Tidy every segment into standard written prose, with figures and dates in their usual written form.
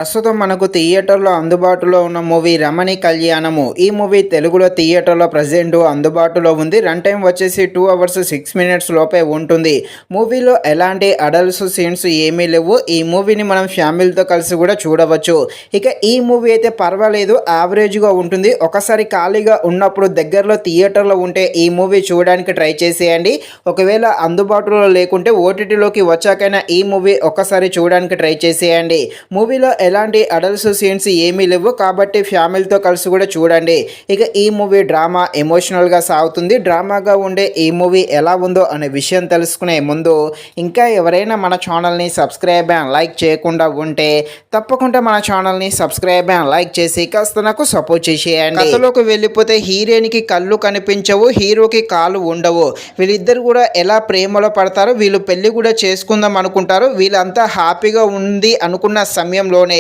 ప్రస్తుతం మనకు థియేటర్లో అందుబాటులో ఉన్న మూవీ రమణి కళ్యాణము. ఈ మూవీ తెలుగులో థియేటర్లో ప్రజెంట్ అందుబాటులో ఉంది. రన్ టైం వచ్చేసి 2 అవర్స్ 6 మినిట్స్ లోపే ఉంటుంది. మూవీలో ఎలాంటి అడల్ట్స్ సీన్స్ ఏమీ లేవు. ఈ మూవీని మనం ఫ్యామిలీతో కలిసి కూడా చూడవచ్చు. ఇక ఈ మూవీ అయితే పర్వాలేదు, యావరేజ్గా ఉంటుంది. ఒకసారి ఖాళీగా ఉన్నప్పుడు దగ్గరలో థియేటర్లో ఉంటే ఈ మూవీ చూడడానికి ట్రై చేసేయండి. ఒకవేళ అందుబాటులో లేకుంటే ఓటీటీలోకి వచ్చాకైనా ఈ మూవీ ఒక్కసారి చూడడానికి ట్రై చేసేయండి. మూవీలో ఎలాంటి అడల్ట్స్ సీన్స్ ఏమీ లేవు కాబట్టి ఫ్యామిలీతో కలిసి కూడా చూడండి. ఇక ఈ మూవీ డ్రామా ఎమోషనల్గా సాగుతుంది. డ్రామాగా ఉండే ఈ మూవీ ఎలా ఉందో అనే విషయం తెలుసుకునే ముందు ఇంకా ఎవరైనా మన ఛానల్ని సబ్స్క్రైబ్ అండ్ లైక్ చేయకుండా ఉంటే తప్పకుండా మన ఛానల్ని సబ్స్క్రైబ్ అండ్ లైక్ చేసి కాస్త నాకు సపోర్ట్ చేసేయండి. కథలోకి వెళ్ళిపోతే హీరోయిన్కి కళ్ళు కనిపించవు, హీరోకి కాళ్ళు ఉండవు. వీళ్ళిద్దరు కూడా ఎలా ప్రేమలో పడతారో, వీళ్ళు పెళ్లి కూడా చేసుకుందాం అనుకుంటారు. వీళ్ళంతా హ్యాపీగా ఉంది అనుకున్న సమయంలోనే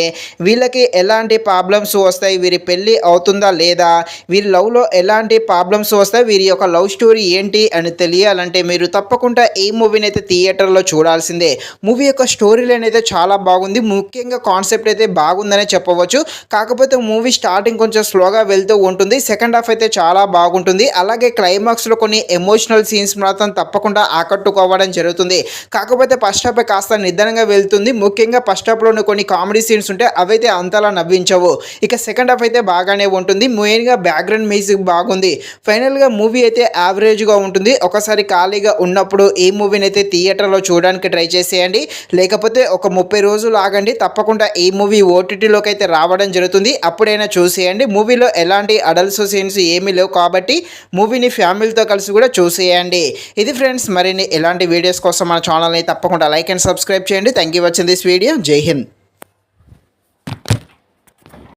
వీళ్ళకి ఎలాంటి ప్రాబ్లమ్స్ వస్తాయి, వీరి పెళ్ళి అవుతుందా లేదా, వీరి లవ్లో ఎలాంటి ప్రాబ్లమ్స్ వస్తాయి, వీరి యొక్క లవ్ స్టోరీ ఏంటి అని తెలియాలంటే మీరు తప్పకుండా ఈ మూవీని అయితే థియేటర్లో చూడాల్సిందే. మూవీ యొక్క స్టోరీ లైన్ అయితే చాలా బాగుంది. ముఖ్యంగా కాన్సెప్ట్ అయితే బాగుందనే చెప్పవచ్చు. కాకపోతే మూవీ స్టార్టింగ్ కొంచెం స్లోగా వెళ్తూ ఉంటుంది. సెకండ్ హాఫ్ అయితే చాలా బాగుంటుంది. అలాగే క్లైమాక్స్లో కొన్ని ఎమోషనల్ సీన్స్ మాత్రం తప్పకుండా ఆకట్టుకోవడం జరుగుతుంది. కాకపోతే ఫస్ట్ హాఫ్ కాస్త నిదానంగా వెళ్తుంది. ముఖ్యంగా ఫస్ట్ హాఫ్లోని కొన్ని కామెడీ సీన్స్ ఉంటే అవైతే అంతలా నవ్వించవు. ఇక సెకండ్ హాఫ్ అయితే బాగానే ఉంటుంది. మెయిన్గా బ్యాక్గ్రౌండ్ మ్యూజిక్ బాగుంది. ఫైనల్గా మూవీ అయితే యావరేజ్గా ఉంటుంది. ఒకసారి ఖాళీగా ఉన్నప్పుడు ఈ మూవీని అయితే థియేటర్లో చూడడానికి ట్రై చేసేయండి. లేకపోతే ఒక 30 రోజులు ఆగండి, తప్పకుండా ఈ మూవీ ఓటీటీలోకి అయితే రావడం జరుగుతుంది. అప్పుడైనా చూసేయండి. మూవీలో ఎలాంటి అడల్ట్స్ సీన్స్ ఏమీ లేవు కాబట్టి మూవీని ఫ్యామిలీతో కలిసి కూడా చూసేయండి. ఇది ఫ్రెండ్స్, మరిన్ని ఎలాంటి వీడియోస్ కోసం మన ఛానల్ని తప్పకుండా లైక్ అండ్ సబ్స్క్రైబ్ చేయండి. Thank you watching this video. జై హింద్.